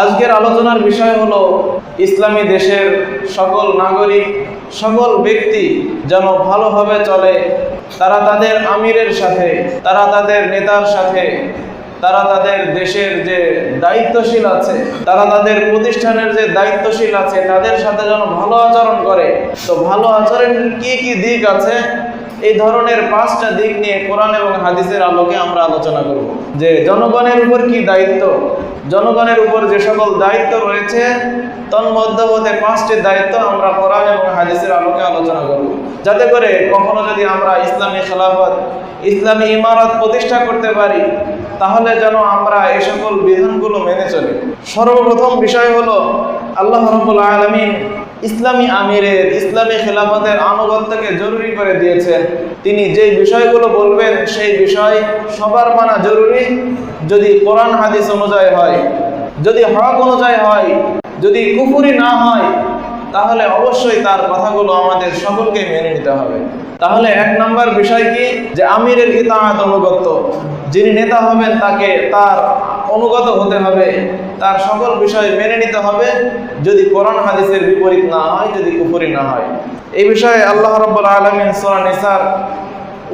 আজকের আলোচনার বিষয় হলো ইসলামী দেশের সকল নাগরিক, সকল ব্যক্তি যেন ভালোভাবে চলে। তারা তাদের আমিরের সাথে, তারা তাদের নেতার সাথে, তারা তাদের দেশের যে দায়িত্বশীল আছে, তারা তাদের প্রতিষ্ঠানের যে দায়িত্বশীল আছে, তাদের সাথে যেন ভালো আচরণ করে। তো ভালো আচরণের কি কি দিক আছে, এই ধরনের 5টা দিক নিয়ে কোরআন এবং হাদিসের আলোকে আমরা আলোচনা করব। যে জনগণের উপর কি দায়িত্ব, জনগণের উপর যে সকল দায়িত্ব রয়েছে, তন্মধ্য হতে 5টি দায়িত্ব আমরা কোরআন এবং হাদিসের আলোকে আলোচনা করব, যাতে করে কখনো যদি আমরা ইসলামী খেলাফত, ইসলামী ইমারত প্রতিষ্ঠা করতে পারি, তাহলে যেন আমরা এই সকল বিধানগুলো মেনে চলি। সর্বপ্রথম বিষয় হলো আল্লাহ রাব্বুল আলামিন ইসলামী আমিরের, ইসলামী খেলাফতের আনুগত্যকে জরুরি করে দিয়েছেন। তিনি যেই বিষয়গুলো বলবেন সেই বিষয় সবার মানা জরুরি, যদি কোরআন হাদিস অনুযায়ী হয়, যদি হক অনুযায়ী হয়, যদি কুফরি না হয়, তাহলে অবশ্যই তার কথাগুলো আমাদের সকলকে মেনে নিতে হবে। তাহলে 1 নম্বর বিষয় কি, যে আমিরের ইতাআত, অনুগত্য। যিনি নেতা হবেন তাকে তার অনুগত হতে হবে, তার সকল বিষয় মেনে নিতে হবে, যদি কোরআন হাদিসের বিপরীত না হয়, যদি কুফরি না হয়। এই বিষয়ে আল্লাহ রাব্বুল আলামিন সূরা নিসার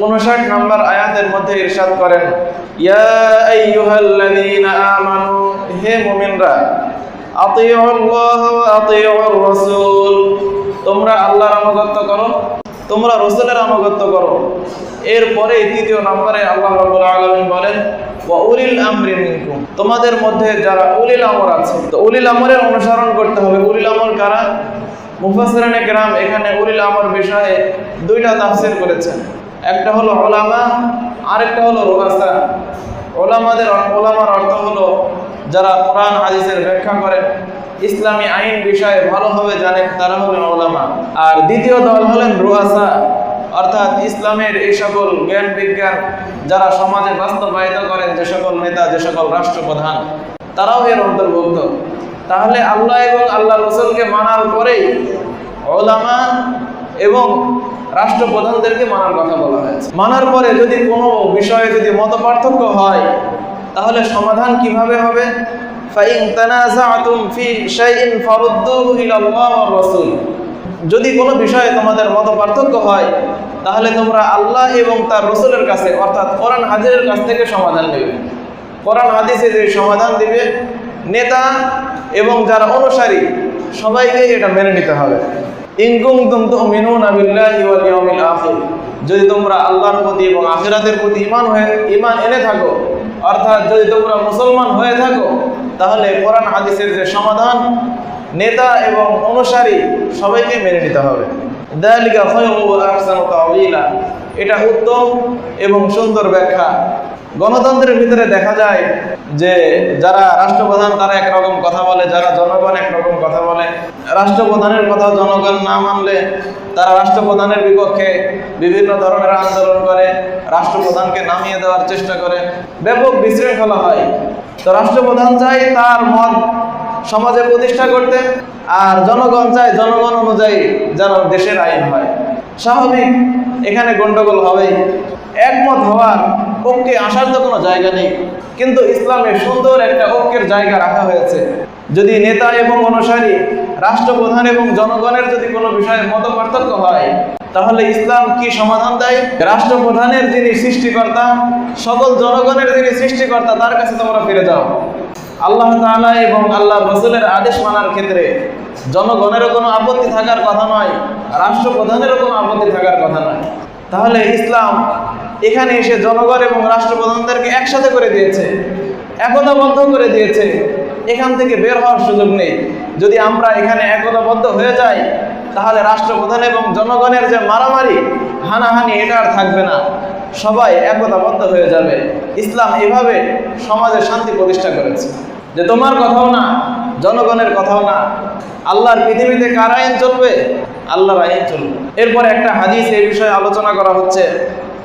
59 নম্বর আয়াতের মধ্যে ইরশাদ করেন, ইয়া আইয়ুহাল্লাযীনা আমানু, হে মুমিনরা, আতিউল্লাহ ওয়া আতিউর রাসূল, তোমরা আল্লাহর আনুগত্য করো, তোমরা রাসূলের আনুগত্য করো। এরপরে 3 নম্বরে আল্লাহ রাব্বুল আলামিন বলেন, ওয়া উলিল আমরি মিনকুম, তোমাদের মধ্যে যারা উলিল আমর আছে, তো উলিল আমরের অনুসরণ করতে হবে। উলিল আমর কারা? মুফাসসিরিনে কেরাম এখানে উলিল আমর বিষয়ে 2টা তাফসীর করেছেন। একটা হলো উলামা, আরেকটা হলো রুআসা। উলামার অর্থ হলো যারা কোরআন হাদিসের ব্যাখ্যা করেন, ইসলামী আইন বিষয়ে ভালোভাবে জানেন, তারা হলেন উলামা। আর দ্বিতীয় দল হলেন রুআসা, অর্থাৎ ইসলামের এই সকল জ্ঞান বিজ্ঞান যারা সমাজে বাস্তবায়িত করেন, যে সকল নেতা, যে সকল রাষ্ট্রপ্রধান, তারাও এর অন্তর্ভুক্ত। তাহলে আল্লাহ এবং আল্লাহ রাসূলকে মানার পরেই উলামা এবং রাষ্ট্রপ্রধানদেরকে মানার কথা বলা হয়েছে। মানার পরে যদি কোনো বিষয়ে যদি মতপার্থক্য হয়, তাহলে সমাধান কিভাবে হবে? ফাইন তানাযাআতুম ফি শাইইন ফারুদ্দুহু ইলাল্লাহ ওয়ার রাসূল, যদি কোনো বিষয়ে তোমাদের মতপার্থক্য হয়, তাহলে তোমরা আল্লাহ এবং তার রাসূলের কাছে, অর্থাৎ কোরআন হাদিসের কাছ থেকে সমাধান নেবে। কোরআন হাদিসে যে সমাধান দিবে, নেতা এবং যারা অনুসারী সবাইকে এটা মেনে নিতে হবে। ইন কুনতুম তুমিনুনা বিল্লাহি ওয়াল ইয়াউমিল আখির, যদি তোমরা আল্লাহর প্রতি এবং আখিরাতের প্রতি ঈমান এনে থাকো, অর্থাৎ যদি তোমরা মুসলমান হয়ে থাকো, তাহলে কোরআন হাদিসের যে সমাধান, নেতা এবং অনুসারী সবাইকে মেনে নিতে হবে। যালিকা খায়রু ওয়া আহসানু তাওয়িলা, এটা উত্তম এবং সুন্দর ব্যাখ্যা। গণতন্ত্রের ভিতরে দেখা যায় যে যারা রাষ্ট্রপ্রধান তারা একরকম কথা বলে, যারা জনগণ একরকম কথা বলে। রাষ্ট্রপ্রধানের কথা জনগণ না মানলে তারা রাষ্ট্রপ্রধানের বিপক্ষে বিভিন্ন ধরনের আন্দোলন করে, রাষ্ট্রপ্রধানকে নামিয়ে দেওয়ার চেষ্টা করে, ব্যাপক বিশৃঙ্খলা হয়। তো রাষ্ট্রপ্রধান চায় তার মত সমাজে প্রতিষ্ঠা করতে, আর জনগণ চায় জনগণ অনুযায়ী যেন দেশের আইন হয়। স্বাভাবিক এখানে গন্ডগোল হবেই, একমত হওয়ার ঐক্যে আসার তো কোনো জায়গা নেই। কিন্তু ইসলামে সুন্দর একটা ঐক্যের জায়গা রাখা হয়েছে। যদি নেতা এবং অনুসারী, রাষ্ট্রপ্রধান এবং জনগণের যদি কোনো বিষয়ে মত পার্থক্য হয়, তাহলে ইসলাম কি সমাধান দেয়? রাষ্ট্রপ্রধানের যিনি সৃষ্টিকর্তা, সকল জনগণের যিনি সৃষ্টিকর্তা, তার কাছে তোমরা ফিরে যাও। আল্লাহ তাআলা এবং আল্লাহর রাসূলের আদেশ মানার ক্ষেত্রে জনগণেরও কোনো আপত্তি থাকার কথা নয়, রাষ্ট্রপ্রধানেরও কোনো আপত্তি থাকার কথা নয়। তাহলে ইসলাম এখানে এসে জনগণ এবং রাষ্ট্রপ্রধানদেরকে একসাথে করে দিয়েছে, একতাবদ্ধ করে দিয়েছে। এখান থেকে বের হওয়ার সুযোগ নেই। যদি আমরা এখানে একতাবদ্ধ হয়ে যাই, তাহলে রাষ্ট্রপ্রধান এবং জনগণের যে মারামারি, হানাহানি, এটা আর থাকবে না, সবাই একতাবদ্ধ হয়ে যাবে। ইসলাম এভাবে সমাজে শান্তি প্রতিষ্ঠা করেছে, যে তোমার কথাও না, জনগণের কথাও না, আল্লাহর পৃথিবীতে কার আইন চলবে? আল্লাহর আইন চলবে। এরপর একটা হাদিস এই বিষয়ে আলোচনা করা হচ্ছে।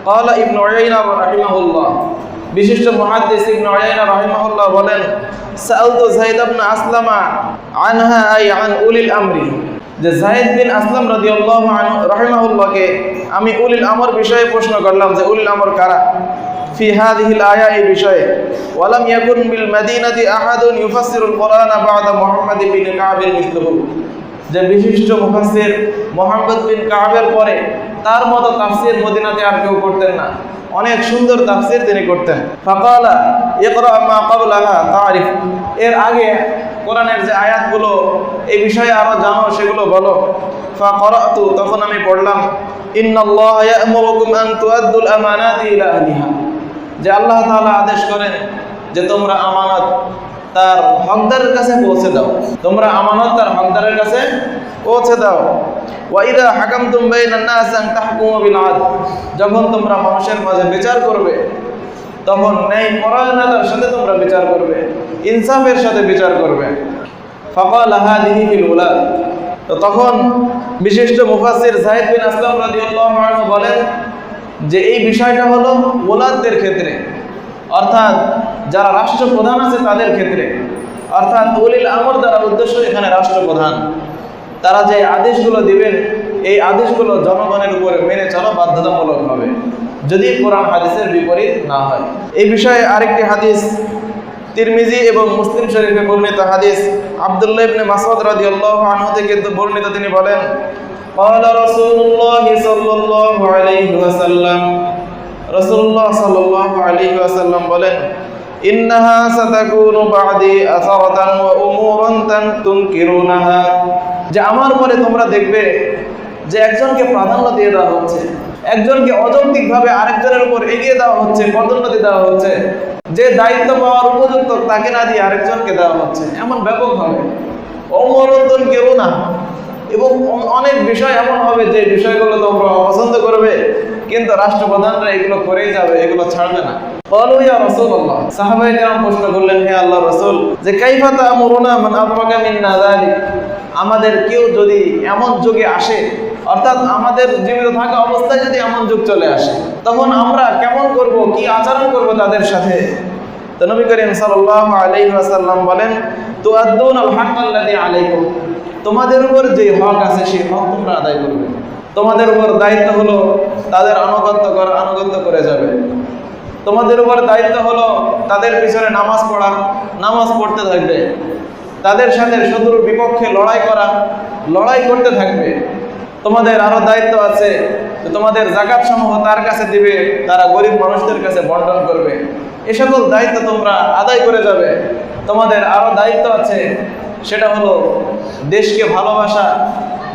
ক্বালা ইবনু উয়াইনা রাহিমাহুল্লাহ, বিশিষ্ট মুহাদ্দিস ইবনু উয়াইনা রাহিমাহুল্লাহ বলেন, সাআলতু যায়েদ ইবনে আসলামা আনহা আই আন উলিল আমরি, যে যায়েদ বিন আসলাম রাদিয়াল্লাহু আনহু রাহিমাহুল্লাহকে আমি উলিল আমর বিষয়ে প্রশ্ন করলাম যে উলিল আমর কারা। ফি হাযিহিল আয়া, এই বিষয়ে ওয়ালাম ইয়াকুন বিল মাদিনাতি আহাদুন ইউফাসসিরুল কোরআন বা'দা মুহাম্মদ বিন কা'ব মিসলুহু, যে বিশিষ্ট মুফাসসির মুহাম্মদ বিন কা'বের পরে তার মতো তাফসীর মদিনাতে আর কেউ করতেন না। অনেক সুন্দর তাফসীর তিনি করতেন। ফাকালা ইকরা মা ক্বাবলাহা তারিফ, এর আগে কোরআনের যে আয়াতগুলো এই বিষয়ে আরো জানো সেগুলো বলো। ফাকরাতু, তখন আমি পড়লাম, ইন্নাল্লাহা ইয়া'মুরুকুম আন তুআদ্দুল আমানাতি ইলা আহলিহা, যে আল্লাহ তাআলা আদেশ করেন যে তোমরা আমানত তার হকদারের কাছে পৌঁছে দাও, তোমরা আমানত তার হকদারের কাছে পৌঁছে দাও। ওয়া ইযা হাকামতুম বাইনান নাস আন তাহকুমু বিল আদল, যখন তোমরা মানুষের মাঝে বিচার করবে তখন ন্যায় পরায়ণতার সাথে তোমরা বিচার করবে, ইনসাফের সাথে বিচার করবে। ফাকালা হাদিহি ফিল উলাদ, তো তখন বিশিষ্ট মুফাসসির যায়েদ বিন আসলাম রাদিয়াল্লাহু আনহু বলেন যে এই বিষয়টা হলো ওলাদদের ক্ষেত্রে, অর্থাৎ যারা রাষ্ট্রপ্রধান আছে তাদের ক্ষেত্রে, অর্থাৎ উলিল আমর দ্বারা উদ্দেশ্য এখানে রাষ্ট্রপ্রধান। তারা যে আদেশগুলো দিবেন এই আদেশগুলো জনগণের উপরে মেনে চলা বাধ্যতামূলক হবে, যদি কোরআন হাদিসের বিপরীত না হয়। এই বিষয়ে আরেকটি হাদিস তিরমিজি এবং মুসলিম শরীফে বর্ণিত হাদিস আব্দুল্লাহ ইবনে মাসউদ রাদিয়াল্লাহু আনহু থেকে বর্ণিত, তিনি বলেন, ক্বালা রাসূলুল্লাহ সাল্লাল্লাহু আলাইহি ওয়াসাল্লাম, রাসূলুল্লাহ সাল্লাল্লাহু আলাইহি ওয়াসাল্লাম বলেন, ইন্নাহা সাতাকুনু বা'দি আসারাতান ওয়া উমুরান তুনকিরুনাহা, যে আমার পরে তোমরা দেখবে যে একজনকে প্রাধান্য দিয়ে দেওয়া হচ্ছে, একজনকে অযৌক্তিকভাবে আরেকজনের উপর এগিয়ে দেওয়া হচ্ছে, পদোন্নতি দেওয়া হচ্ছে, যে দায়িত্ব পাওয়ার উপযুক্ত তাকে না দিয়ে আরেকজনকে দেওয়া হচ্ছে, এমন ব্যাপকভাবে। উমুরান তুনকিরুনাহা, এবং অনেক বিষয় এমন হবে যে বিষয়গুলো তোমরা অপছন্দ করবে, কিন্তু রাষ্ট্রপ্রধানরা এগুলো করেই যাবে, এগুলো ছাড়বে না। ক্বালু ইয়া রাসূলুল্লাহ, সাহাবায়ে কেরাম প্রশ্ন করলেন, হে আল্লাহর রাসূল, যে কাইফা তা'মুরুনা মান আদরাকা মিন্না যালিক, আমাদের কেউ যদি এমন যুগে আসে, অর্থাৎ আমাদের জীবিত থাকা অবস্থায় যদি এমন যুগ চলে আসে, তখন আমরা কেমন করব, কি আচরণ করব তাদের সাথে? তো নবী করিম সাল্লাল্লাহু আলাইহি ওয়াসাল্লাম বলেন, তুআদ্দুনাল হাক্কাল্লাযী আলাইকুম, তোমাদের উপর যে হক আছে সেই হক তোমরা আদায় করবে। তোমাদের উপর দায়িত্ব হলো তাদের আনুগত্য করে যাবে। তোমাদের উপর দায়িত্ব হলো তাদের পিছনে নামাজ পড়া, নামাজ পড়তে থাকবে। তাদের সাথে শত্রুর বিপক্ষে লড়াই করতে থাকবে। তোমাদের আরো দায়িত্ব আছে যে তোমাদের যাকাত সমূহ তার কাছে দিবে, তারা গরিব মানুষদের কাছে বন্টন করবে। এই সকল দায়িত্ব তোমরা আদায় করে যাবে। তোমাদের আরো দায়িত্ব আছে, সেটা হলো দেশকে ভালোবাসা,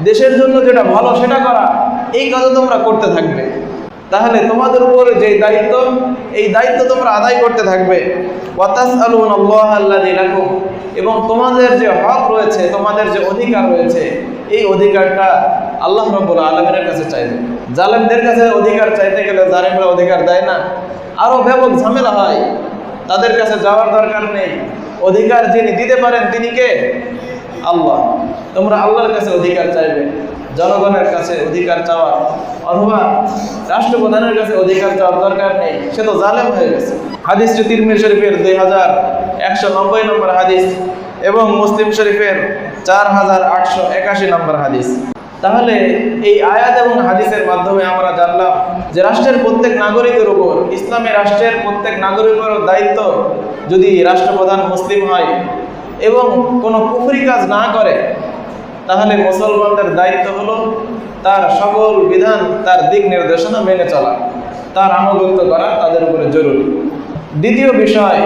দেশের জন্য যেটা ভালো সেটা করা, এই কাজ তোমরা করতে থাকবে। তাহলে তোমাদের উপর যে দায়িত্ব, এই দায়িত্ব তোমরা আদায় করতে থাকবে। ওয়াতাসআলুনাল্লাহা আল্লাযী লাকুম, এবং তোমাদের যে হক রয়েছে, তোমাদের যে অধিকার রয়েছে, এই অধিকারটা আল্লাহ রাব্বুল আলামিনের কাছে চাইবে। জালেমদের কাছে অধিকার চাইতে গেলে জালেমরা অধিকার দেয় না, আরো ব্যাপক ঝামেলা হয়। তাদের কাছে যাওয়ার দরকার নেই। অধিকার যিনি দিতে পারেন তিনি কে? আল্লাহ। তোমরা আল্লাহর কাছে অধিকার চাইবে। জনগণের কাছে অধিকার চাওয়া অথবা রাষ্ট্রপ্রধানের কাছে অধিকার চাওয়ার দরকার নেই, সে তো জালেম হয়ে গেছে। হাদিসটি তিরমিজি শরীফের 2190 নম্বর হাদিস এবং মুসলিম শরীফের 4881 নম্বর হাদিস। তাহলে এই আয়াত এবং হাদিসের মাধ্যমে আমরা জানলাম যে রাষ্ট্রের প্রত্যেক নাগরিকের উপর, ইসলামী রাষ্ট্রের প্রত্যেক নাগরিকের দায়িত্ব, যদি রাষ্ট্রপ্রধান মুসলিম হয় এবং কোনো কুফরি কাজ না করে, তাহলে মুসলমানদের দায়িত্ব হলো তার সকল বিধান, তার দিক নির্দেশনা মেনে চলা, তার আনুগত্য করা তাদের উপরে জরুরি। দ্বিতীয় বিষয়,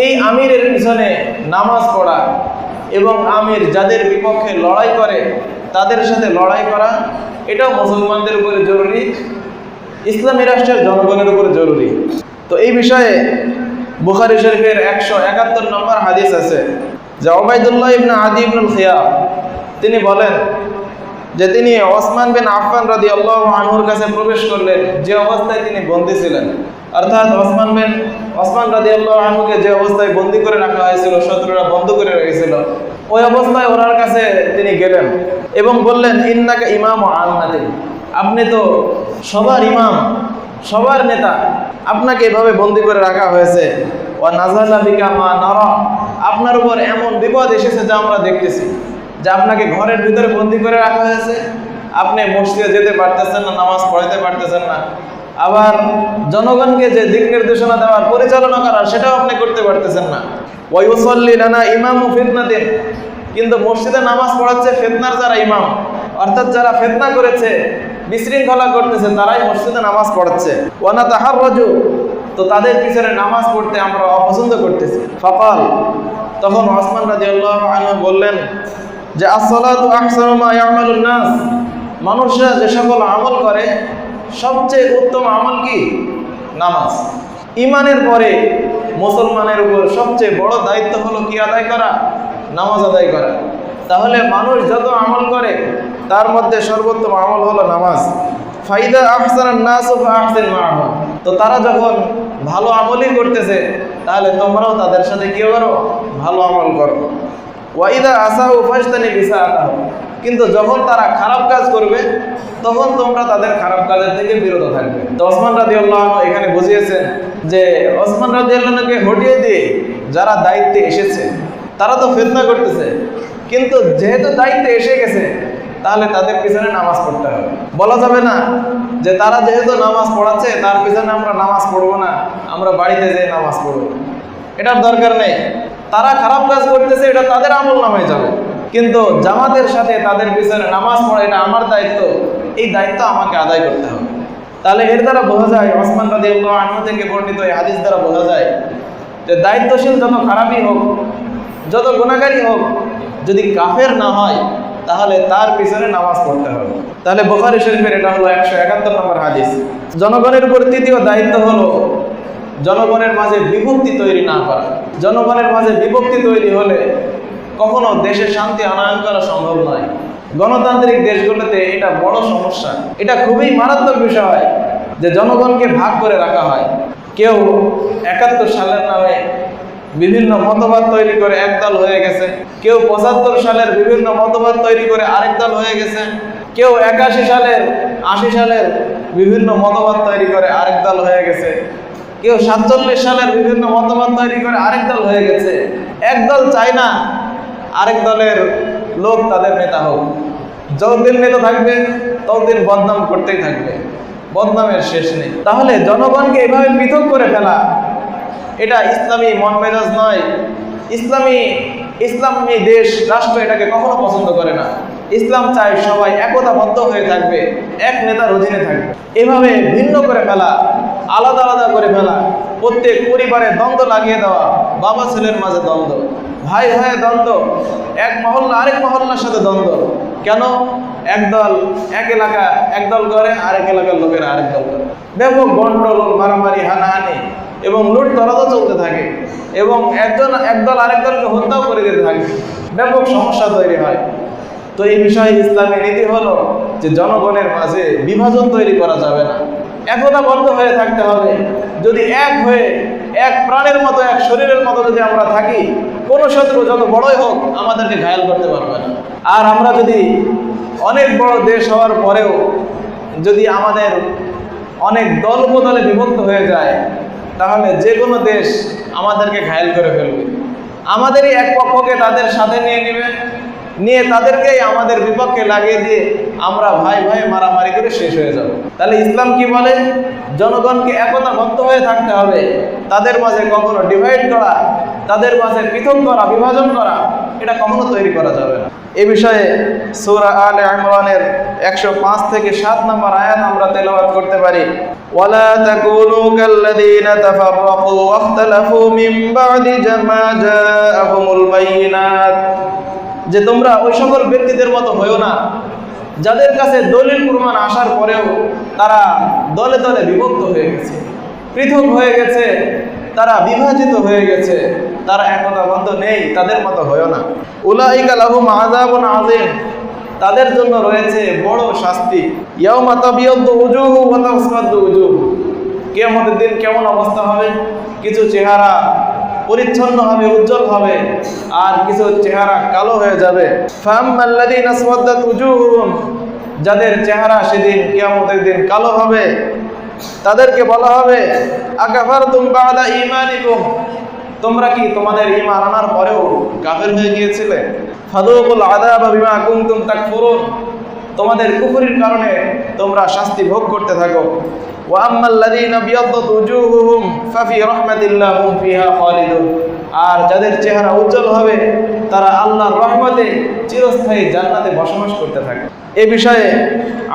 এই আমিরের পিছনে নামাজ পড়া এবং আমির যাদের বিপক্ষে লড়াই করে তাদের সাথে লড়াই করা, এটাও মুসলমানদের উপরে জরুরি, ইসলামী রাষ্ট্রের জনগণের উপরে জরুরি। তো এই বিষয়ে বুখারী শরীফের 171 নম্বর হাদিস আছে যে উবাইদুল্লাহ ইবনে আদি ইবনুল খিয়াব তিনি বলেন যে তিনি ওসমান বিন আফফান রাদিয়াল্লাহু আনহুর কাছে প্রবেশ করলেন যে অবস্থায় তিনি বন্দী ছিলেন। অর্থাৎ ওসমান রাদিয়াল্লাহু আনহুকে যে অবস্থায় বন্দী করে রাখা হয়েছিল, শত্রুরা বন্ধ করে রেখেছিল, ওই অবস্থায় ওনার কাছে তিনি গেলেন এবং বললেন, ইন্নাকা ইমামু আম্মাতিন, আপনি তো সবার ইমাম, সবার নেতা, আপনাকে এভাবে বন্দী করে রাখা হয়েছে। ওয়া নাযালা বিকা মা নারা, আপনার উপর এমন বিপদ এসেছে যা আমরা দেখতেছি, যে আপনাকে ঘরের ভিতরে বন্দী করে রাখা হয়েছে, আপনি মসজিদে যেতে পারতেছেন না, নামাজ পড়াইতে পারতেছেন না, আবার জনগণকে যে দিক নির্দেশনা দেওয়ার, পরিচালনা করার, সেটাও আপনি করতে পারতেছেন না। ওয়া ইউসাল্লি লানা ইমামু ফিতনাতিন, কিন্তু মসজিদে নামাজ পড়াচ্ছে ফিতনার যারা ইমাম, অর্থাৎ যারা ফিতনা করেছে, বিশৃঙ্খলা করতেছে, তারাই মসজিদে নামাজ পড়াচ্ছে। ওয়া নাতাহাররাজু, তো তাদের পিছনে নামাজ পড়তে আমরা অপছন্দ করতেছি। ফাকাল, তখন ওসমান রাদিয়াল্লাহু আনহু বললেন যে আসসালাতু আহসানু মা ইয়ামালুন নাস, মানুষরা যে সকল আমল করে সবচেয়ে উত্তম আমল কি? নামাজ। ঈমানের পরে মুসলমানের উপর সবচেয়ে বড় দায়িত্ব হলো কি আদায় করা? নামাজ আদায় করা। তাহলে মানুষ যত আমল করে তার মধ্যে সর্বোত্তম আমল হলো নামাজ। ফাইদা আহসানান নাসু ফাহসিন মাআহুম, তো তারা যখন ভালো আমলই করতেছে তাহলে তোমরাও তাদের সাথে কি করো? ভালো আমল করো। ওয়াইদা আসাউ ফাজতানি বিসাআতাহু, কিন্তু যখন তারা খারাপ কাজ করবে তখন তোমরা তাদের খারাপ কাজের থেকে বিরত থাকবে। তো ওসমান রাদিয়াল্লাহু আনহু এখানে বুঝিয়েছেন যে ওসমান রাদিয়াল্লাহু আনহুকে হটিয়ে দিয়ে যারা দায়িত্বে এসেছে তারা তো ফিতনা করতেছে, কিন্তু যেহেতু দায়িত্বে এসে গেছে তাহলে তাদের পিছনে নামাজ পড়তে হবে। বলা যাবে না যে তারা যেহেতু নামাজ পড়াচ্ছে তার পিছনে আমরা নামাজ পড়বো না, আমরা বাড়িতে যেয়ে নামাজ পড়বো। এটার দরকার নেই। তারা খারাপ কাজ করতেছে, এটা তাদের আমল নামায় যাবে, কিন্তু জামাতের সাথে তাদের পিছনে নামাজ পড়া এটা আমার দায়িত্ব, এই দায়িত্ব আমাকে আদায় করতে হবে। তাহলে এর দ্বারা বোঝা যায়, ওসমান রাদিয়াল্লাহু আনহু থেকে বর্ণিত এই হাদিস দ্বারা বোঝা যায় যে দায়িত্বশীল যত খারাপই হোক, যত গুনাহগারই হোক, যদি কাফের না হয় তাহলে তার পিছনে নামাজ পড়তে হবে। তাহলে বুখারী শরীফের এটা হলো 171 নম্বর হাদিস। জনগণের উপর তৃতীয় দায়িত্ব হলো জনগণের মাঝে বিভক্তি তৈরি না করা। জনগণের মাঝে বিভক্তি তৈরি হলে কখনো দেশে শান্তি আনয়ন করা সম্ভব নয়। গণতান্ত্রিক দেশগুলোতে এটা বড় সমস্যা। এটা খুবই মারাত্মক বিষয় যে জনগণকে ভাগ করে রাখা হয়। কেউ 71 সালের নামে বিভিন্ন মতবাদ তৈরি করে একদল হয়ে গেছে, কেউ 75 সালের বিভিন্ন মতবাদ তৈরি করে আরেক দল হয়ে গেছে, কেউ 81 সালের 80 সালের বিভিন্ন মতবাদ তৈরি করে আরেক দল হয়ে গেছে, কেউ 47 সালের বিভিন্ন মতবাদ তৈরি করে আরেক দল হয়ে গেছে। একদল চায় না আরেক দলের লোক তাদের নেতা হোক। যতদিন নেতা থাকবে ততদিন বদনাম করতেই থাকবে, বদনামের শেষ নেই। তাহলে জনগণকে এভাবে পৃথক করে ফেলা এটা ইসলামী মন মেজাজ নয়। ইসলামী দেশ রাষ্ট্র এটাকে কখনো পছন্দ করে না। ইসলাম চায় সবাই একতাবদ্ধ হয়ে থাকবে, এক নেতার অধীনে থাকবে। এভাবে ভিন্ন করে ফেলা, আলাদা আলাদা করে ফেলা, প্রত্যেক পরিবারে দ্বন্দ্ব লাগিয়ে দেওয়া, বাবা ছেলের মাঝে দ্বন্দ্ব, ভাই ভাইয়ে দ্বন্দ্ব, এক মহল্লা আরেক মহল্লার সাথে দ্বন্দ্ব। কেন? একদল এক এলাকা একদল করে, আরেক এলাকার লোকেরা আরেক দল করে। ব্যাপক গন্ডগোল, মারামারি, হানাহানি এবং লুট তরাজও চলতে থাকে, এবং একদল আরেক দলকে হত্যাও করে দিতে থাকে। ব্যাপক সমস্যা তৈরি হয়। তো এই বিষয়ে ইসলামী নীতি হলো যে জনগণের মাঝে বিভাজন তৈরি করা যাবে না, একতাবদ্ধ হয়ে থাকতে হবে। যদি এক হয়ে এক প্রাণের মতো, এক শরীরের মতো যদি আমরা থাকি, কোনো শত্রু যত বড়ই হোক আমাদেরকে ঘায়েল করতে পারবে না। আর আমরা যদি অনেক বড় দেশ হওয়ার পরেও যদি আমাদের অনেক দল উপদলে বিভক্ত হয়ে যায় তাহলে যে কোনো দেশ আমাদেরকে ঘায়েল করে ফেলবে। আমাদেরই এক পক্ষকে তাদের সাথে নিয়ে তাদেরকেই আমাদের বিপক্ষে লাগিয়ে দিয়ে আমরা ভাই ভাই মারামারি করে শেষ হয়ে যাব। তাহলে ইসলাম কি বলে? জনগণকে একতাবদ্ধ হয়ে থাকতে হবে। তাদের মাঝে কখনো ডিভাইড করা, তাদের মাঝে পৃথক করা, বিভাজন করা, এটা কখনো তৈরি করা যাবে না। এ বিষয়ে সূরা আলে ইমরানের 105 থেকে 7 নম্বর আয়াত আমরা তেলাওয়াত করতে পারি। ওয়ালা তাকুনু কাল্লাযীনা তাফাররাকু ওয়াখতালাফু মিন বা'দি মা জাআহুমুল বায়িনাত, যে তোমরা ওই সকল ব্যক্তিদের মতো হইও না যাদের কাছে দলিল প্রমাণ আসার পরেও তারা দলে দলে বিভক্ত হয়ে গেছে, পৃথক হয়ে গেছে, তারা বিভাজিত হয়ে গেছে, তারা একতাবদ্ধ নেই, তাদের মতো হইও না। উলাইকা লাহুম আযাবুন আযীম, তাদের জন্য রয়েছে বড় শাস্তি। ইয়াউমা তাবিয়াদ্দু উজুহু ওয়া তাসওয়াদ্দু উজুহ, কিয়ামতের দিন কেমন অবস্থা হবে? কিছু চেহারা পরিচ্ছন্ন হবে, উজ্জ্বল হবে, আর কিছু চেহারা কালো হয়ে যাবে। ফাম্মাল্লাযীনা আসওয়াদ্দাত উজুহুম, যাদের চেহারা সেদিন কিয়ামতের দিন কালো হবে তাদেরকে বলা হবে আকাফারতুম বা'দা ঈমানিকুম, তোমরা কি তোমাদের ঈমান আনার পরেও কাফের হয়ে গিয়েছিলে? ফাযুকুল আযাবা বিমা কুনতুম তাকফুরুন, তোমাদের কুফরির কারণে তোমরা শাস্তি ভোগ করতে থাকো। ওয়া আম্মাল্লাযীনা বিয়াদ্দাত উজুহুহুম ফাফি রাহমাতিল্লাহি হুম ফিহা খালিদুন। আর যাদের চেহারা উজ্জ্বল হবে তারা আল্লাহর রহমতে চিরস্থায়ী জান্নাতে বসবাস করতে থাকে। এই বিষয়ে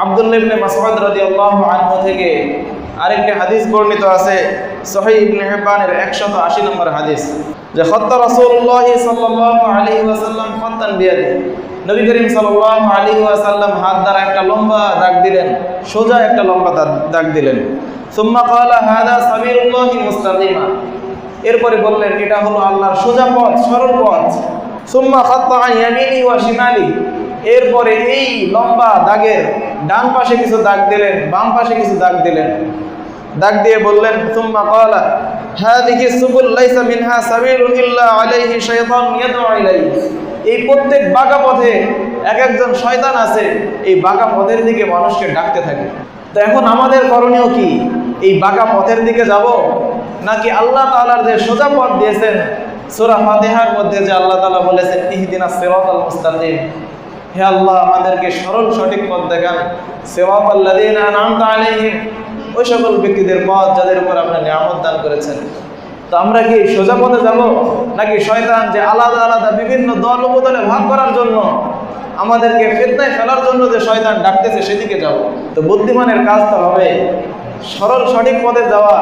আব্দুল্লাহ ইবনে মাসউদ রাদিয়াল্লাহু আনহু থেকে আরেকটি হাদিস বর্ণিত আছে, সহিহ ইবনে হিব্বানের 180 নম্বর হাদিস, যে খাত্তা রাসূলুল্লাহ সাল্লাল্লাহু আলাইহি ওয়াসাল্লাম খাত্তান বিয়াদি, নবী করিম সাল্লাল্লাহু আলাইহি ওয়াসাল্লাম হাত দ্বারা একটা লম্বা দাগ দিলেন, সোজা একটা লম্বা দাগ দিলেন। সুম্মা ক্বালা হাদা সাবিলুল্লাহি মুস্তাকিমা, এরপরে বললেন এটা হলো আল্লাহর সোজা পথ, সরল পথ। সুম্মা খাত্তা আন ইয়ামিনি ওয়া শিমালি, এরপরে এই লম্বা দাগের ডান পাশে কিছু দাগ দিলেন, বাম পাশে কিছু দাগ দিলেন, দাগ দিয়ে বললেন সুম্মা ক্বালা হাযিহি সুবুল লাইসা মিনহা সাবিলুন ইল্লা আলাইহি শাইতান ইয়াদউ ইলাইহি, এই প্রত্যেক বাঁকা পথে এক একজন শয়তান আছে, এই বাঁকা পথের দিকে মানুষকে ডাকতে থাকে। তো এখন আমাদের করণীয় কি? এই বাঁকা পথের দিকে যাব, নাকি আল্লাহ তাআলার যে সোজা পথ দিয়েছেন সূরা ফাতিহার মধ্যে যে আল্লাহ তাআলা বলেছেন ইহদিনাস সিরাতাল মুস্তাকিম, হে আল্লাহ আমাদেরকে সরল সঠিক পথ দেখান, সিরাতাল্লাযীনা আন'আমতা আলাইহিম, ওই সকল ব্যক্তিদের পথ যাদের উপর আপনি নিয়ামত দান করেছেন। তো আমরা কি সোজা পথে যাব, নাকি শয়তান যে আলাদা আলাদা বিভিন্ন দল উপদলে ভাগ করার জন্য আমাদেরকে ফিতনায় ফেলার জন্য যে শয়তান ডাকতেছে সেদিকে যাব? তো বুদ্ধিমানের কাজ তো হবে সরল সঠিক পথে যাওয়া,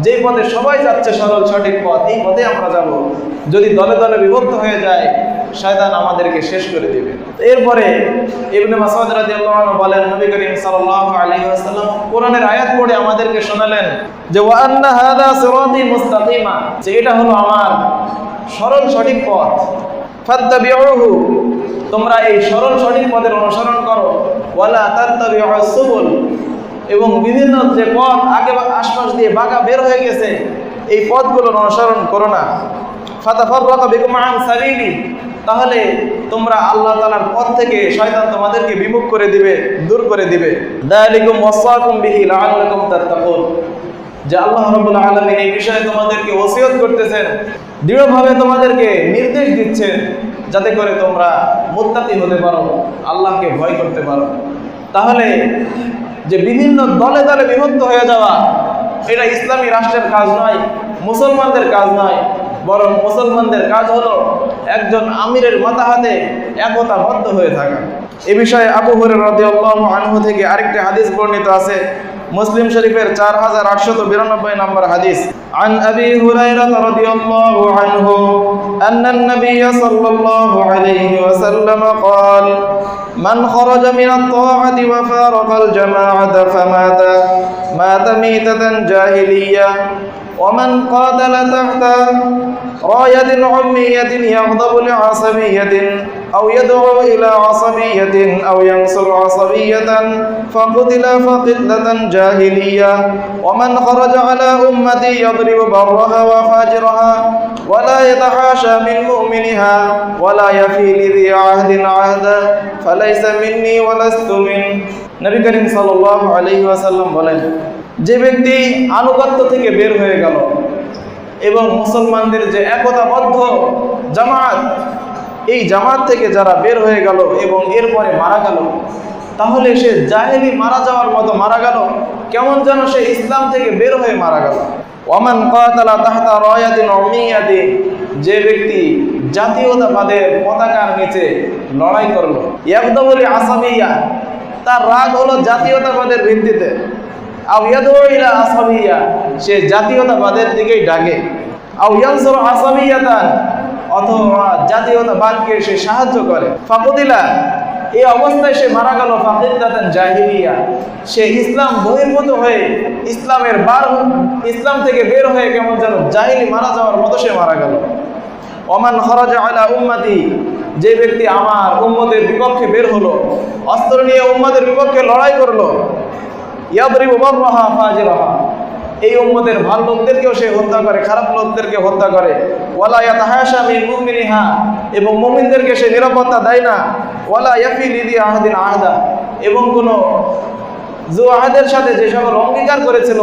যেই পথে সবাই যাচ্ছে সরল সঠিক পথ, এই পথে আমরা যাব। যদি দলে দলে বিভক্ত হয়ে যায় শয়তান আমাদেরকে শেষ করে দিবে। এরপরে ইবনে মাসউদ রাদিয়াল্লাহু আনহু বলেন, নবী করিম সাল্লাল্লাহু আলাইহি ওয়াসাল্লাম কোরআনের আয়াত পড়ে আমাদেরকে শোনালেন যে ওয়া আন্না হাযা সিরাতী মুস্তাকিমা, যে এটা হলো আমার সরল সঠিক পথ, ফাত্তাবিউহু, তোমরা এই সরল সঠিক পথের অনুসরণ করো, ওয়ালা তাত্তাবিউস সুবুল, এবং বিভিন্ন যে পথ আগে আশপাশ দিয়ে বাঁকা বের হয়ে গেছে এই পথগুলোর অনুসরণ করো না। ফাতাফাররাকা বিকুম আন সাবিলি, তাহলে তোমরা আল্লাহ তাআলার পথ থেকে শয়তান তোমাদেরকে বিমুখ করে দিবে, দূর করে দিবে। যালিকুম ওয়াসাকুম বিহি লাআল্লাকুম তাত্তাকুন, যে আল্লাহ রাব্বুল আলামিন এই বিষয়ে তোমাদেরকে ওসিয়ত করতেছেন, দৃঢ়ভাবে তোমাদেরকে নির্দেশ দিচ্ছেন, যাতে করে তোমরা মুত্তাকি হতে পারো, আল্লাহকে ভয় করতে পারো। তাহলে যে বিভিন্ন দলে দলে বিভক্ত হয়ে যাওয়া, এটা ইসলামী রাষ্ট্রের কাজ নয়, মুসলমানদের কাজ নয়, বরং মুসলমানদের কাজ হলো একজন আমিরের মাথাহাতে একতাবদ্ধ হয়ে থাকা। এ বিষয়ে আবু হুরায়রা রাদিয়াল্লাহু আনহু থেকে আরেকটি হাদিস বর্ণিত আছে, মুসলিম শরীফের 4892 নম্বর হাদিস। আন আবি হুরায়রা রাদিয়াল্লাহু আনহু আন্নান নবিয়্য সাল্লাল্লাহু আলাইহি ওয়াসাল্লাম قال من خرج من الطاعة وفارق الجماعة فمات ميتة جاهلية ومن قاتل تحت راية عمية يغضب لعصبية أو يدعو إلى عصبية أو ينصر عصبية فقتل فقتلة جاهلية ومن خرج على أمتي يضرب برها وفاجرها ولا يتحاشى من مؤمنها ولا يفي لذي عهد عهدا فليس مني ولست منه। নবী করিম সাল্লাল্লাহু আলাইহি ওয়াসাল্লাম বলেন, যে ব্যক্তি আনুগত্য থেকে বের হয়ে গেল এবং মুসলমানদের যে একতাবদ্ধ জামাত, এই জামাত থেকে যারা বের হয়ে গেল এবং এরপরে মারা গেল, তাহলে সে জাহেলি মারা যাওয়ার মতো মারা গেল, কেমন যেন সে ইসলাম থেকে বের হয়ে মারা গেল। ওয়ামান কাতালা তাহতা রায়াতিন উমিয়াতিন, যে ব্যক্তি জাতীয়তাবাদের পতাকার নিচে লড়াই করলো, ইয়াকদাবুল আসাবিয়া, তার রাগ হলো জাতীয়তাবাদের ভিত্তিতে, আও ইয়াদউ ইলা আসাবিয়া, সে জাতীয়তাবাদের দিকেই ডাকে, আও ইয়ানসুরু আসাবিয়াতান, অথবা জাতীয়তাবাদকে সে সাহায্য করে, ফাকুদিলা, এই অবস্থায় সে মারা গেল, ফাকিদাতান জাহিলিয়া, সে ইসলাম বহির্ভূত হয়ে ইসলাম থেকে বের হয়ে কেমন যেন জাহিলি মারা যাওয়ার মতো সে মারা গেল। ওমান খরাজা আলা উম্মতি, যে ব্যক্তি আমার উম্মতের বিপক্ষে বের হলো, অস্ত্র নিয়ে উম্মতের বিপক্ষে লড়াই করলো, ইয়াদরিবু বাররাহা ফাজিরাহা, এই উম্মতের ভালো লোকদেরকেও সে হত্যা করে, খারাপ লোকদেরকে হত্যা করে, ওয়ালা ইয়াতাহাশা মিন মুমিনিহা, এবং মুমিনদেরকে সে নিরাপত্তা দেয় না, ওয়ালা ইয়াফি লিদি আহাদিন আহদা, এবং কোনো যে আহাদের সাথে যে সকল অঙ্গীকার করেছিল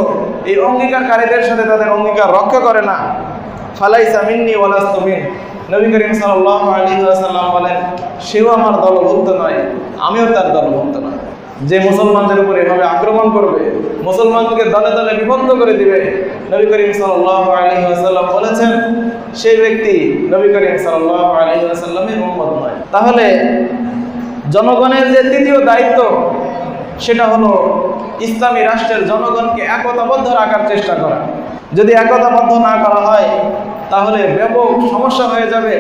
এই অঙ্গীকারকারীদের সাথে তাদের অঙ্গীকার রক্ষা করে না, ফালাইসা মিন্নি ওয়ালাস্তু মিন, নবী করিম সাল্লাল্লাহু আলাইহি ওয়াসাল্লাম বলেন, সেও আমার দলভুক্ত নয়, আমিও তার দলভুক্ত নয়। যে মুসলমানদের উপর এভাবে আক্রমণ করবে, মুসলমানকে দলে দলে বিভক্ত করে দিবে, নবী করিম সাল্লাল্লাহু আলাইহি ওয়াসাল্লাম বলেছেন সেই ব্যক্তি নবী করিম সাল্লাল্লাহু আলাইহি ওয়াসাল্লামের উম্মত নয়। তাহলে জনগণের যে তৃতীয় দায়িত্ব সেটা হলো ইসলামী রাষ্ট্রের জনগণকে একতাবদ্ধ রাখার চেষ্টা করা। যদি একতাবদ্ধ না করা হয় তাহলে ব্যাপক সমস্যা হয়ে যাবে।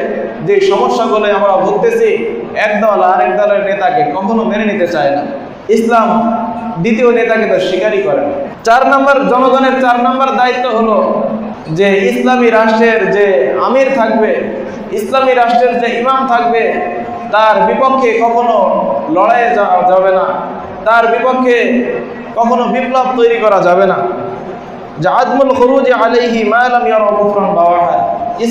যে সমস্যাগুলো আমরা ভুগতেছি, একদল আরেক দলের নেতাকে কখনো মেনে নিতে চায় না, ইসলাম দ্বিতীয় নেতাকে তো স্বীকারই করে না। 4 নম্বর, জনগণের 4 নম্বর দায়িত্ব হলো যে ইসলামী রাষ্ট্রের যে আমির থাকবে, ইসলামী রাষ্ট্রের যে ইমাম থাকবে, তার বিপক্ষে কখনো লড়াইয়ে যাওয়া যাবে না, তার বিপক্ষে কখনো বিপ্লব তৈরি করা যাবে না। যে আদমুল খুরুজ আলাইহি মা লাম ইয়ারা কুফরান বাওয়াহা,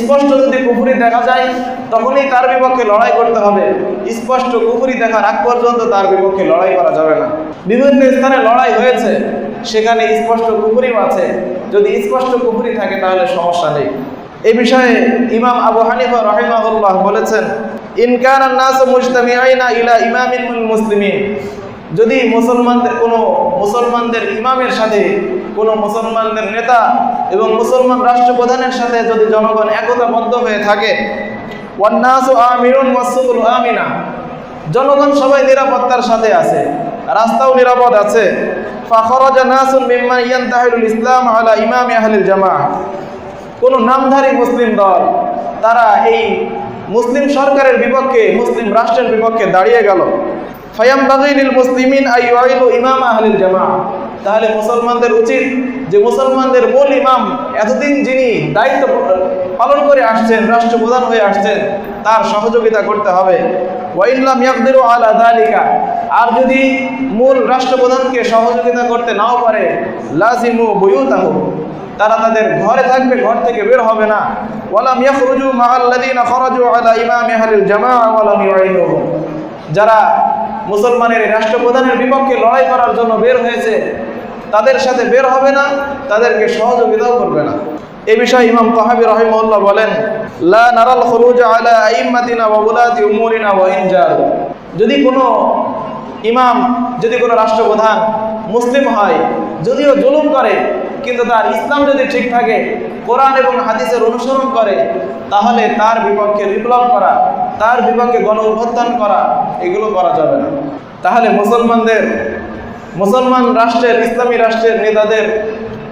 স্পষ্ট যদি কুফরি দেখা যায় তখনই তার বিপক্ষে লড়াই করতে হবে, স্পষ্ট কুফরি দেখার আগ পর্যন্ত তার বিপক্ষে লড়াই করা যাবে না। বিভিন্ন স্থানে লড়াই হয়েছে, সেখানে স্পষ্ট কুফরিও আছে, যদি স্পষ্ট কুফরি থাকে তাহলে সমস্যা নেই। এই বিষয়ে ইমাম আবু হানিফা রাহিমাহুল্লাহ বলেছেন, ইন কানা নাসু মুজতামিআইনা ইলা ইমামিল মুসলিমিন, যদি মুসলমানদের ইমামের সাথে কোনো মুসলমানদের নেতা এবং মুসলমান রাষ্ট্রপ্রধানের সাথে যদি জনগণ একতাবদ্ধ হয়ে থাকে, ওয়ান নাসু আমিরুন ওয়াসসুবুল আমিনা, জনগণ সবাই নিরাপত্তার সাথে আছে, রাস্তাও নিরাপদ আছে, ফাখরাজা নাসুন মিম্মান ইয়ানতাহিলুল ইসলাম আলা ইমামি আহলিল জামাআহ, কোনো নামধারী মুসলিম দল তারা এই মুসলিম সরকারের বিপক্ষে, মুসলিম রাষ্ট্রের বিপক্ষে দাঁড়িয়ে গেল, ফায়ামবাগি লিল মুসলিমিন আইয়ুইলু ইমাম আহলিল জামাআহ, তাহলে মুসলমানদের উচিত যে মুসলমানদের মূল ইমাম এতদিন যিনি দায়িত্ব পালন করে আসছেন, রাষ্ট্রপ্রধান হয়ে আসছেন, তার সহযোগিতা করতে হবে। ওয়া ইল্লাম ইয়াকদিরু আলা যালিকা, আর যদি মূল রাষ্ট্রপ্রধানকে সহযোগিতা করতে নাও পারে, লাজিমু বুয়ুতাহু, তারা তাদের ঘরে থাকবে, ঘর থেকে বের হবে না। ওয়ালাম ইয়াখরুজু মাআল্লাযিনা খরাজু আলা ইমামি আহলিল জামাআহ ওয়ালাম ইউইনুহু, যারা মুসলমানের রাষ্ট্রপ্রধানের বিপক্ষে লড়াই করার জন্য বের হয়েছে তাদের সাথে বের হবে না, তাদেরকে সহযোগিতাও করবে না। এই বিষয়ে ইমাম তাহাবী রাহিমাহুল্লাহ বলেন, লা নারাল খুরুজ আলা আইম্মাতিনা ওয়া উলাতি উমুরিনা ওয়া ইন জারু, যদি কোনো ইমাম, যদি কোনো রাষ্ট্রপ্রধান মুসলিম হয়, যদিও জুলুম করে, কিন্তু তার ইসলাম যদি ঠিক থাকে, কোরআন এবং হাদিসের অনুসরণ করে, তাহলে তার বিপক্ষে বিপ্লব করা, তার বিপক্ষে গণ অভ্যুত্থান করা, এগুলো করা যাবে না। তাহলে মুসলমান রাষ্ট্রের, ইসলামী রাষ্ট্রের নেতাদের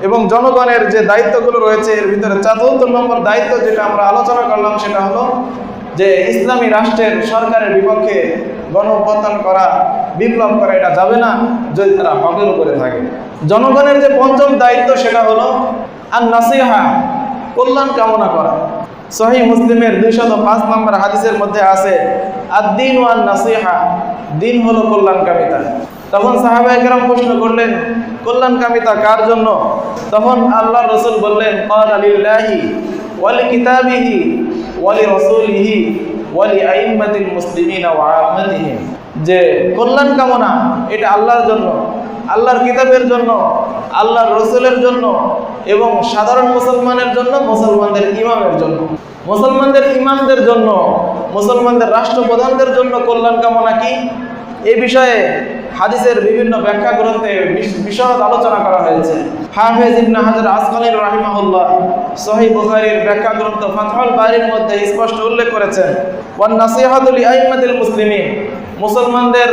এবং জনগণের যে দায়িত্বগুলো রয়েছে, এর ভিতরে 4 নম্বর দায়িত্ব যেটা আমরা আলোচনা করলাম সেটা হলো যে ইসলামী রাষ্ট্রের সরকারের বিপক্ষে গণ অভ্যুত্থান করা, বিপ্লব করা, এটা যাবে না যদি তারা হকের উপরে থাকে। জনগণের যে 5ম দায়িত্ব সেটা হলো আন নাসিহা, কল্যাণ কামনা করা। সহিহ মুসলিমের 205 নম্বর হাদিসের মধ্যে আছে, আদ-দীন ওয়ান নাসিহা, দিন হলো কল্যাণকামিতা। তখন সাহাবায়ে কেরাম প্রশ্ন করলেন, কল্যাণকামিতা কার জন্য? তখন আল্লাহর রাসূল বললেন, ক্বালা লিল্লাহি ওয়া লিকিতাবিহি ওয়া লিরাসূলিহি ওয়া লিআইম্মাতিল মুসলিমিনা ওয়া আম্মাতিহিম, যে কল্যাণ কামনা এটা আল্লাহর জন্য, আল্লাহর কিতাবের জন্য, আল্লাহর রাসূলের জন্য এবং সাধারণ মুসলমানের জন্য, মুসলমানদের ইমামের জন্য। মুসলমানদের ইমামদের জন্য, মুসলমানদের রাষ্ট্রপ্রধানদের জন্য কল্যাণ কামনা কি, এই বিষয়ে হাদিসের বিভিন্ন ব্যাখ্যা গ্রন্থে বিশদ আলোচনা করা হয়েছে। হাফেজ ইবনে হাজার আসকালী রাহিমাহুল্লাহ সহিহ বুখারীর ব্যাখ্যা গ্রন্থ ফাতহুল বারীর মধ্যে স্পষ্ট উল্লেখ করেছেন, ওয়ান নাসিহাতু লিআইম্মাতিল মুসলিমিন, মুসলমানদের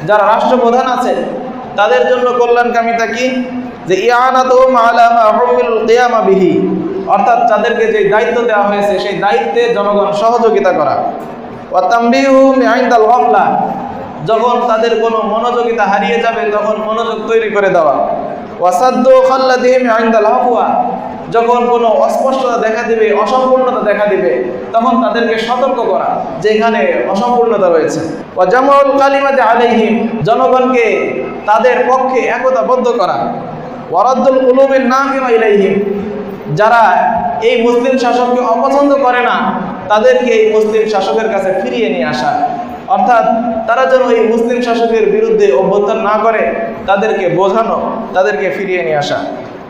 যারা রাষ্ট্রপ্রধান আছে তাদের জন্য কল্যাণকামিতা কি, যে ইয়ানাতুহুম আলা মা হুমিলুল কিয়ামা বিহি, অর্থাৎ তাদেরকে যে দায়িত্ব দেওয়া হয়েছে সেই দায়িত্বে জনগণ সহযোগিতা করা। ওয়া তামবিহুম ইনদাল গাফলা, যখন তাদের কোনো মনোযোগিতা হারিয়ে যাবে তখন মনোযোগ তৈরি করে দেওয়া। ওয়াসাদ্দু খাল্লাদিহিম ইনদাল হাফওয়া, যখন কোনো অস্পষ্টতা দেখা দিবে, অসম্পূর্ণতা দেখা দিবে, তখন তাদেরকে সতর্ক করা যে এখানে অসম্পূর্ণতা রয়েছে। ওয়া জামউল কালিমাতি আলাইহিম, জনগণকে তাদের পক্ষে একতাবদ্ধ করা। ওয়া রাদ্দুল কুলুবিন নাফিরা ইলাইহিম, যারা এই মুসলিম শাসককে অপছন্দ করে না তাদেরকে এই মুসলিম শাসকের কাছে ফিরিয়ে নিয়ে আসা, অর্থাৎ তারা যেন এই মুসলিম শাসকের বিরুদ্ধে অভ্যুত্থান না করে তাদেরকে বোঝানো, তাদেরকে ফিরিয়ে নিয়ে আসা।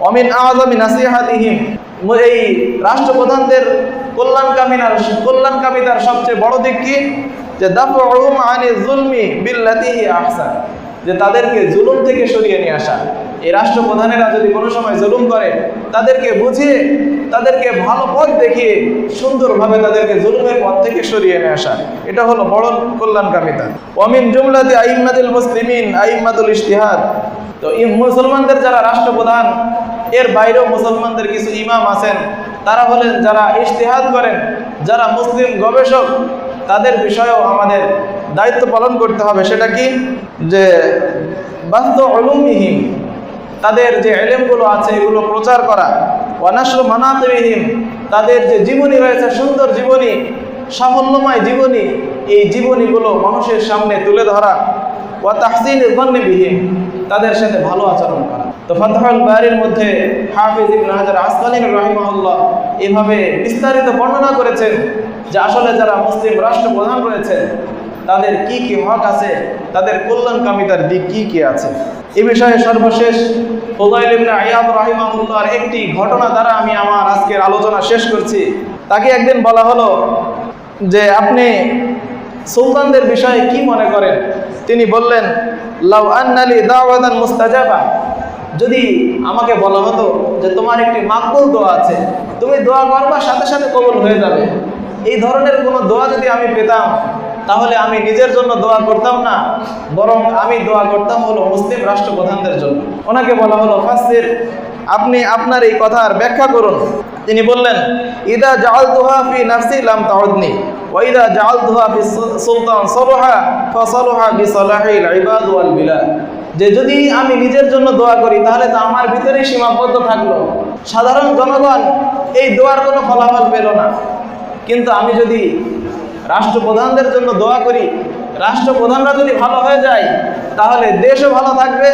অমিন আযামি নাসিহাতিহিম, এই রাষ্ট্রপ্রধানদের কল্যাণকামিতার সবচেয়ে বড় দিক কি, যে দাফউহুম আনিজ যুলমি বিল্লাতি হি আহসান, যে তাদেরকে জুলুম থেকে সরিয়ে নিয়ে আসা। এই রাষ্ট্রপ্রধানেরা যদি কোনো সময় জুলুম করে, তাদেরকে বুঝিয়ে, তাদেরকে ভালো পথ দেখিয়ে সুন্দরভাবে তাদেরকে জুলুমের পথ থেকে সরিয়ে নিয়ে আসা, এটা হলো বড় কল্যাণকামিতা। ওয়ামিন জুমলাতি আইম্মাতুল মুসলিমিন আইম্মাতুল ইজতিহাদ। তো মুসলমানদের যারা রাষ্ট্রপ্রধান, এর বাইরেও মুসলমানদের কিছু ইমাম আছেন, তারা হলেন যারা ইজতিহাদ করেন, যারা মুসলিম গবেষক। তাদের বিষয়েও আমাদের দায়িত্ব পালন করতে হবে। সেটা কি? যে বাস্তু উলুমিহিম, তাদের যে ইলমগুলো আছে এগুলো প্রচার করা। ওয়া নাশরু মানাকিবিহিম, তাদের যে জীবনী রয়েছে, সুন্দর জীবনী, সাফল্যময় জীবনী, এই জীবনীগুলো মানুষের সামনে তুলে ধরা। ওয়া তাহসিন যন্নি বিহিম, তাদের সাথে ভালো আচরণ করা। তো ফাতহুল বারির মধ্যে হাফিজ ইবনে হাজার আসকালানী রাহিমাহুল্লাহ এভাবে বিস্তারিত বর্ণনা করেছেন যে আসলে যারা মুসলিম রাষ্ট্রপ্রধান রয়েছে তাদের কি কি হক আছে, তাদের কল্যাণকামিতার দিক কি কি আছে। এই বিষয়ে সর্বশেষ ফুদাইল ইবনে আয়াদ রাহিমাহুল্লাহর একটি ঘটনা দ্বারা আমি আমার আজকের আলোচনা শেষ করছি। তাকে একদিন বলা হলো যে আপনি সুলতানদের বিষয়ে কি মনে করেন? তিনি বললেন, লাউ আন্নালি দাওয়াতান মুস্তাজাবা, যদি আমাকে বলা হতো যে তোমার একটি মাকবুল দোয়া আছে, তুমি দোয়া করবা সাথে সাথে কবুল হয়ে যাবে, এই ধরনের কোনো দোয়া যদি আমি পেতাম, তাহলে আমি নিজের জন্য দোয়া করতাম না, বরং আমি দোয়া করতাম হলো মুসলিম রাষ্ট্রপ্রধানদের জন্য। ওনাকে বলা হলো, ফাসসির, আপনি আপনার এই কথার ব্যাখ্যা করুন। তিনি বললেন, ইদা জাআলতুহা ফি নাফসি লাম তাউদনি ওয়া ইদা জাআলতুহা ফি সুলতান সালাহা ফাসালাহা বিসালাহিল ইবাদ ওয়াল বিলাদ। যে যদি আমি নিজের জন্য দোয়া করি তাহলে তো আমার ভিতরেই সীমাবদ্ধ থাকলো, সাধারণ জনগণ এই দোয়ার কোনো ফলাফল পেল না। কিন্তু আমি যদি রাষ্ট্রপ্রধানদের জন্য দোয়া করি, রাষ্ট্রপ্রধানরা যদি ভালো হয়ে যায়, তাহলে দেশও ভালো থাকবে,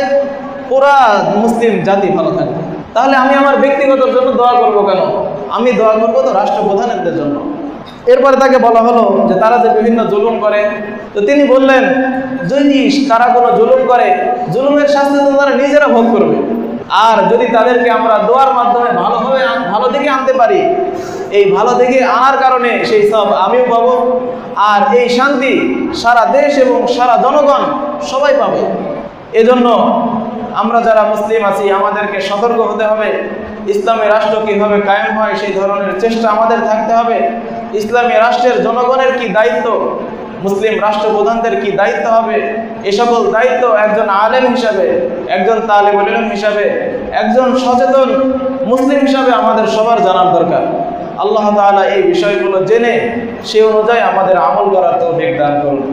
পুরা মুসলিম জাতি ভালো থাকবে। তাহলে আমি আমার ব্যক্তিগত জন্য দোয়া করব কেন? আমি দোয়া করবো তো রাষ্ট্রপ্রধানদের জন্য। এরপরে তাকে বলা হলো যে তারা যে বিভিন্ন জুলুম করে, তো তিনি বললেন, যদি তারা কোনো জুলুম করে, জুলুমের শাস্তি তো তারা নিজেরা ভোগ করবে। আর যদি তাদেরকে আমরা দোয়ার মাধ্যমে ভালো দিকে আনতে পারি, এই ভালো দিকে আনার কারণে সেই সব আমিও পাবো, আর এই শান্তি সারা দেশ এবং সারা জনগণ সবাই পাবে। এজন্য আমরা যারা মুসলিম আছি আমাদেরকে সতর্ক হতে হবে। ইসলামী রাষ্ট্র কীভাবে কায়েম হয় সেই ধরনের চেষ্টা আমাদের থাকতে হবে। ইসলামী রাষ্ট্রের জনগণের কি দায়িত্ব, মুসলিম রাষ্ট্রপ্রধানদের কি দায়িত্ব হবে, এ সকল দায়িত্ব একজন আলেম হিসাবে, একজন তালেবুল ইলম হিসাবে, একজন সচেতন মুসলিম হিসাবে আমাদের সবার জানার দরকার। আল্লাহ তাআলা এই বিষয়গুলো জেনে সে অনুযায়ী আমাদের আমল করার তৌফিক দান করুন।